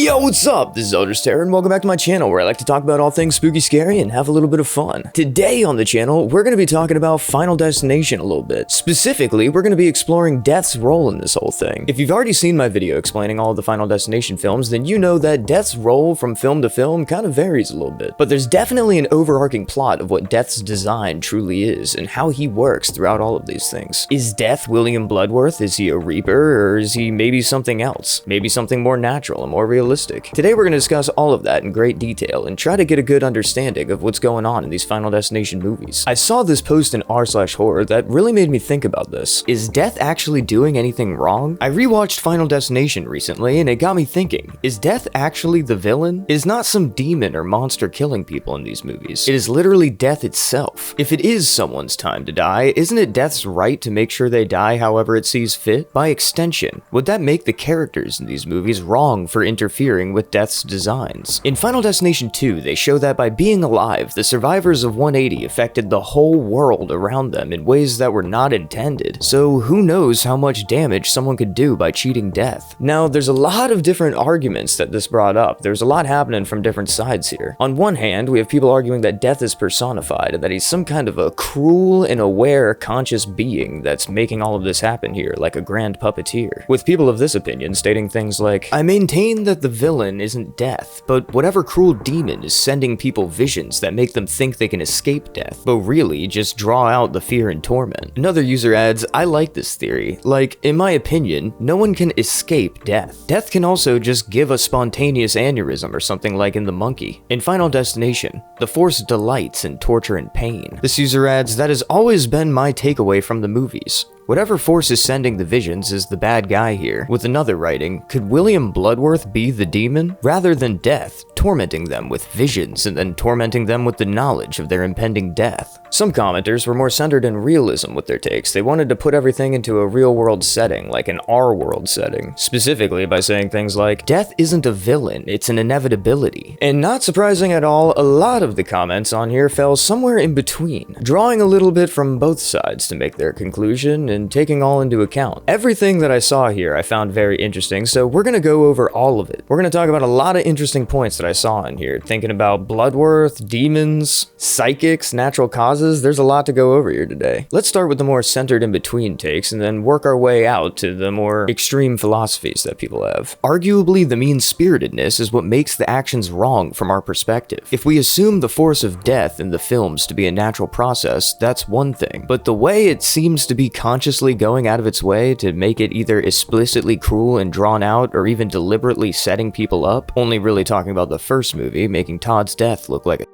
Yo, what's up? This is Elder Terror, and welcome back to my channel where I like to talk about all things spooky, scary, and have a little bit of fun. Today on the channel, we're going to be talking about Final Destination a little bit. Specifically, we're going to be exploring Death's role in this whole thing. If you've already seen my video explaining all of the Final Destination films, then you know that Death's role from film to film kind of varies a little bit. But there's definitely an overarching plot of what Death's design truly is, and how he works throughout all of these things. Is Death William Bloodworth? Is he a Reaper, or is he maybe something else? Maybe something more natural and more realistic? Today we're going to discuss all of that in great detail and try to get a good understanding of what's going on in these Final Destination movies. I saw this post in r/horror that really made me think about this. Is Death actually doing anything wrong? I rewatched Final Destination recently and it got me thinking, is Death actually the villain? It is not some demon or monster killing people in these movies. It is literally Death itself. If it is someone's time to die, isn't it Death's right to make sure they die however it sees fit? By extension, would that make the characters in these movies wrong for interfering with Death's designs? In Final Destination 2, they show that by being alive, the survivors of 180 affected the whole world around them in ways that were not intended. So who knows how much damage someone could do by cheating Death? Now, there's a lot of different arguments that this brought up. There's a lot happening from different sides here. On one hand, we have people arguing that Death is personified and that he's some kind of a cruel and aware conscious being that's making all of this happen here, like a grand puppeteer. With people of this opinion stating things like, I maintain that the villain isn't Death, but whatever cruel demon is sending people visions that make them think they can escape Death, but really just draw out the fear and torment. Another user adds, I like this theory. Like, in my opinion, no one can escape Death. Death can also just give a spontaneous aneurysm or something like in The Monkey. In Final Destination, the Force delights in torture and pain. This user adds, that has always been my takeaway from the movies. Whatever force is sending the visions is the bad guy here. With another writing, could William Bloodworth be the demon? Rather than Death, tormenting them with visions and then tormenting them with the knowledge of their impending death. Some commenters were more centered in realism with their takes. They wanted to put everything into a real-world setting, like an R-world setting. Specifically by saying things like, Death isn't a villain, it's an inevitability. And not surprising at all, a lot of the comments on here fell somewhere in between, drawing a little bit from both sides to make their conclusion and taking all into account. Everything that I saw here I found very interesting, so we're gonna go over all of it. We're gonna talk about a lot of interesting points that I saw in here, thinking about Bloodworth, demons, psychics, natural causes. There's a lot to go over here today. Let's start with the more centered in-between takes and then work our way out to the more extreme philosophies that people have. Arguably, the mean-spiritedness is what makes the actions wrong from our perspective. If we assume the force of Death in the films to be a natural process, that's one thing, but the way it seems to be consciously going out of its way to make it either explicitly cruel and drawn out or even deliberately setting people up, only really talking about the first movie, making Todd's death look like a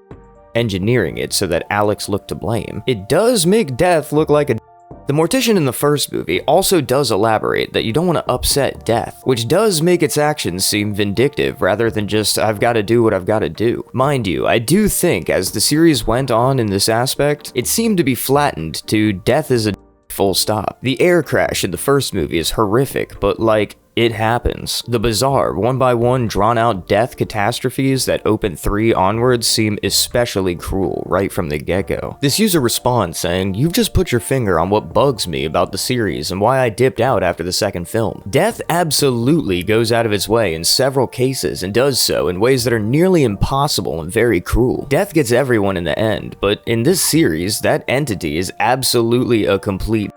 engineering it so that Alex looked to blame. It does make Death look like a The mortician in the first movie also does elaborate that you don't want to upset Death, which does make its actions seem vindictive rather than just, I've got to do what I've got to do. Mind you, I do think as the series went on in this aspect, it seemed to be flattened to Death is a full stop. The air crash in the first movie is horrific, but like, it happens. The bizarre, one-by-one drawn-out death catastrophes that open 3 onwards seem especially cruel right from the get-go. This user responds saying, you've just put your finger on what bugs me about the series and why I dipped out after the second film. Death absolutely goes out of its way in several cases and does so in ways that are nearly impossible and very cruel. Death gets everyone in the end, but in this series, that entity is absolutely a complete.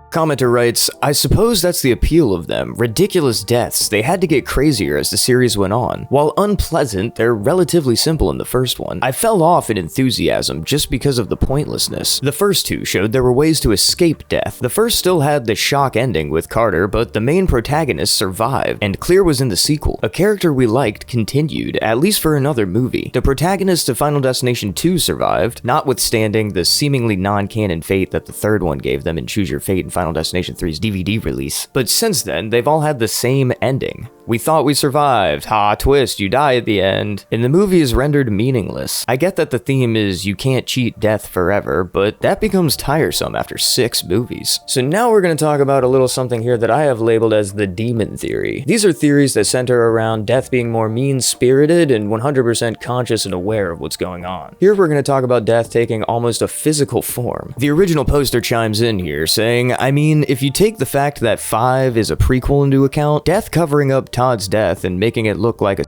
Commenter writes, I suppose that's the appeal of them. Ridiculous deaths. They had to get crazier as the series went on. While unpleasant, they're relatively simple in the first one. I fell off in enthusiasm just because of the pointlessness. The first two showed there were ways to escape death. The first still had the shock ending with Carter, but the main protagonist survived, and Clear was in the sequel. A character we liked continued, at least for another movie. The protagonist of Final Destination 2 survived, notwithstanding the seemingly non-canon fate that the third one gave them in Choose Your Fate and Final Destination 3's DVD release. But since then, they've all had the same ending. We thought we survived. Ha, twist, you die at the end. And the movie is rendered meaningless. I get that the theme is you can't cheat death forever, but that becomes tiresome after 6 movies. So now we're going to talk about a little something here that I have labeled as the demon theory. These are theories that center around death being more mean-spirited and 100% conscious and aware of what's going on. Here we're going to talk about death taking almost a physical form. The original poster chimes in here saying, I mean, if you take the fact that 5 is a prequel into account, death covering up Todd's death and making it look like a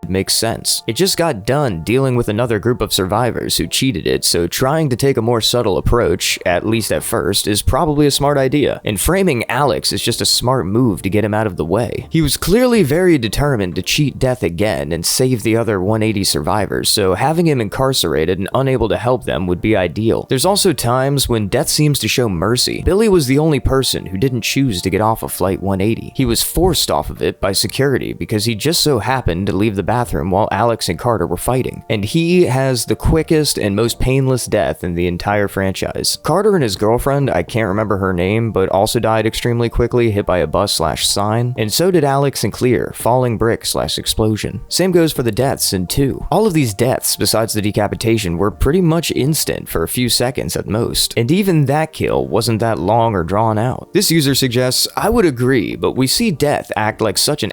makes sense. It just got done dealing with another group of survivors who cheated it, so trying to take a more subtle approach, at least at first, is probably a smart idea. And framing Alex is just a smart move to get him out of the way. He was clearly very determined to cheat death again and save the other 180 survivors, so having him incarcerated and unable to help them would be ideal. There's also times when death seems to show mercy. Billy was the only person who didn't choose to get off of Flight 180. He was forced off of it by security because he just so happened to leave the bathroom while Alex and Carter were fighting. And he has the quickest and most painless death in the entire franchise. Carter and his girlfriend, I can't remember her name, but also died extremely quickly, hit by a bus/sign. And so did Alex and Clear, falling brick/explosion. Same goes for the deaths in 2. All of these deaths, besides the decapitation, were pretty much instant for a few seconds at most. And even that kill wasn't that long or drawn out. This user suggests, I would agree, but we see death act like such an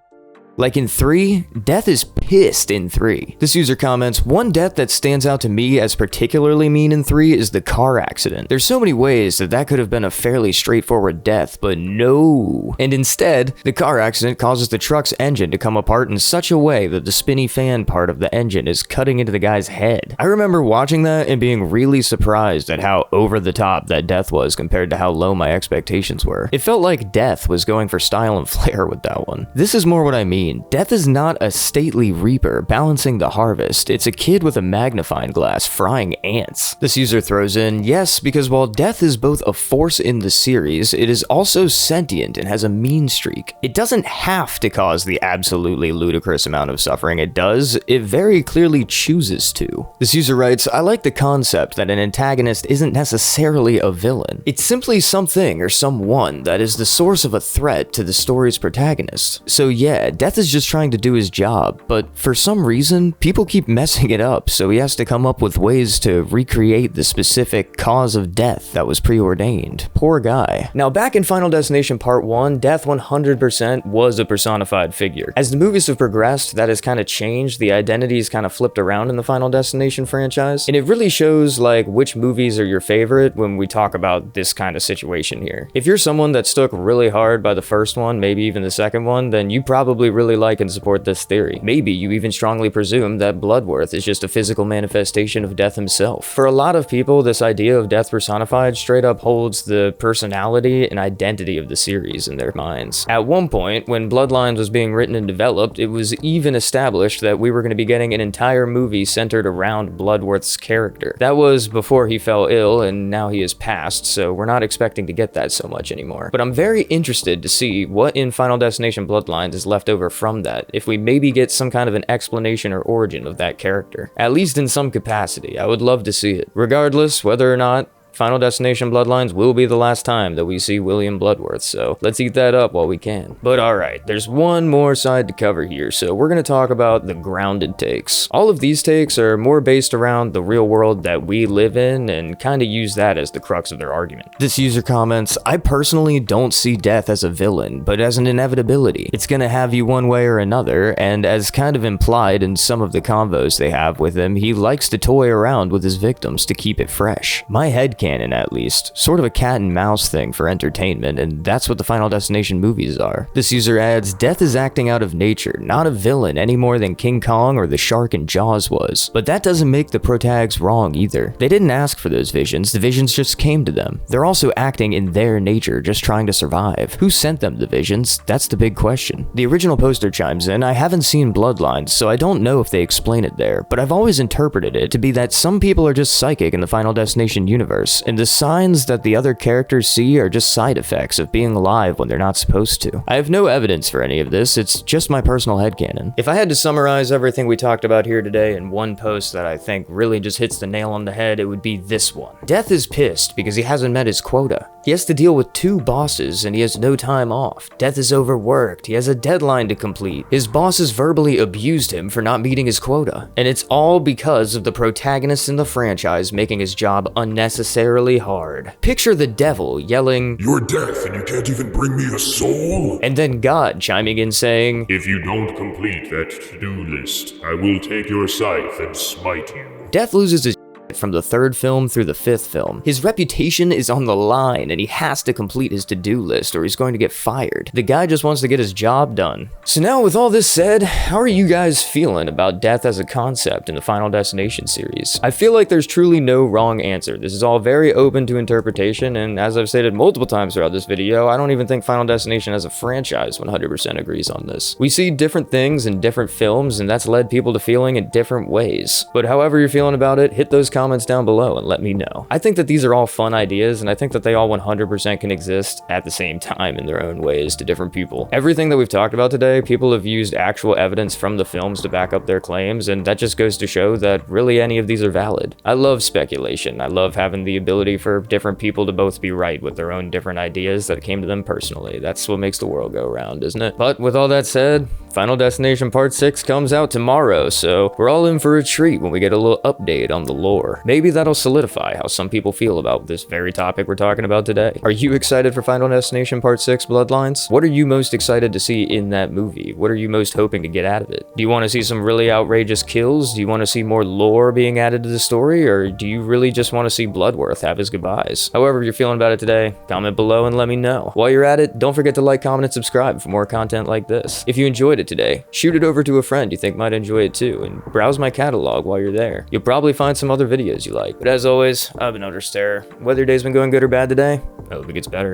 like in 3, death is pissed in 3. This user comments, one death that stands out to me as particularly mean in 3 is the car accident. There's so many ways that could have been a fairly straightforward death, but no. And instead, the car accident causes the truck's engine to come apart in such a way that the spinny fan part of the engine is cutting into the guy's head. I remember watching that and being really surprised at how over the top that death was compared to how low my expectations were. It felt like death was going for style and flair with that one. This is more what I mean. Death is not a stately reaper balancing the harvest, it's a kid with a magnifying glass frying ants. This user throws in, yes, because while death is both a force in the series, it is also sentient and has a mean streak. It doesn't have to cause the absolutely ludicrous amount of suffering it does, it very clearly chooses to. This user writes, I like the concept that an antagonist isn't necessarily a villain. It's simply something or someone that is the source of a threat to the story's protagonist. So yeah, death is just trying to do his job, but for some reason, people keep messing it up, so he has to come up with ways to recreate the specific cause of death that was preordained. Poor guy. Now, back in Final Destination Part 1, death 100% was a personified figure. As the movies have progressed, that has kind of changed. The identities kind of flipped around in the Final Destination franchise, and it really shows like which movies are your favorite when we talk about this kind of situation here. If you're someone that stuck really hard by the first one, maybe even the second one, then you probably really like and support this theory. Maybe you even strongly presume that Bloodworth is just a physical manifestation of death himself. For a lot of people, this idea of death personified straight up holds the personality and identity of the series in their minds. At one point, when Bloodlines was being written and developed, it was even established that we were going to be getting an entire movie centered around Bloodworth's character. That was before he fell ill, and now he has passed, so we're not expecting to get that so much anymore. But I'm very interested to see what in Final Destination Bloodlines is left over from that, if we maybe get some kind of an explanation or origin of that character. At least in some capacity, I would love to see it. Regardless, whether or not Final Destination Bloodlines will be the last time that we see William Bloodworth, so let's eat that up while we can. But alright, there's one more side to cover here, so we're gonna talk about the grounded takes. All of these takes are more based around the real world that we live in and kinda use that as the crux of their argument. This user comments, I personally don't see death as a villain, but as an inevitability. It's gonna have you one way or another, and as kind of implied in some of the convos they have with him, he likes to toy around with his victims to keep it fresh. My headcanon, at least, sort of a cat and mouse thing for entertainment, and that's what the Final Destination movies are. This user adds, death is acting out of nature, not a villain any more than King Kong or the shark in Jaws was. But that doesn't make the protags wrong either. They didn't ask for those visions, the visions just came to them. They're also acting in their nature, just trying to survive. Who sent them the visions? That's the big question. The original poster chimes in, I haven't seen Bloodlines, so I don't know if they explain it there, but I've always interpreted it to be that some people are just psychic in the Final Destination universe, and the signs that the other characters see are just side effects of being alive when they're not supposed to. I have no evidence for any of this, it's just my personal headcanon. If I had to summarize everything we talked about here today in one post that I think really just hits the nail on the head, it would be this one. Death is pissed because he hasn't met his quota. He has to deal with 2 bosses and he has no time off. Death is overworked, he has a deadline to complete. His bosses verbally abused him for not meeting his quota. And it's all because of the protagonist in the franchise making his job unnecessarily hard. Picture the devil yelling, "You're death and you can't even bring me a soul?" And then God chiming in saying, "If you don't complete that to-do list, I will take your scythe and smite you." Death loses his from the 3rd film through the 5th film. His reputation is on the line, and he has to complete his to-do list or he's going to get fired. The guy just wants to get his job done. So now with all this said, how are you guys feeling about death as a concept in the Final Destination series? I feel like there's truly no wrong answer. This is all very open to interpretation, and as I've stated multiple times throughout this video, I don't even think Final Destination as a franchise 100% agrees on this. We see different things in different films, and that's led people to feeling in different ways. But however you're feeling about it, hit those comments down below and let me know. I think that these are all fun ideas, and I think that they all 100% can exist at the same time in their own ways to different people. Everything that we've talked about today, people have used actual evidence from the films to back up their claims, and that just goes to show that really any of these are valid. I love speculation. I love having the ability for different people to both be right with their own different ideas that came to them personally. That's what makes the world go round, isn't it? But with all that said, Final Destination Part 6 comes out tomorrow, so we're all in for a treat when we get a little update on the lore. Maybe that'll solidify how some people feel about this very topic we're talking about today. Are you excited for Final Destination Part 6 Bloodlines? What are you most excited to see in that movie? What are you most hoping to get out of it? Do you want to see some really outrageous kills? Do you want to see more lore being added to the story? Or do you really just want to see Bloodworth have his goodbyes? However you're feeling about it today, comment below and let me know. While you're at it, don't forget to like, comment, and subscribe for more content like this. If you enjoyed it today, shoot it over to a friend you think might enjoy it too, and browse my catalog while you're there. You'll probably find some other videos you like. But as always, I've been Understarer. Whether your day's been going good or bad today, I hope it gets better.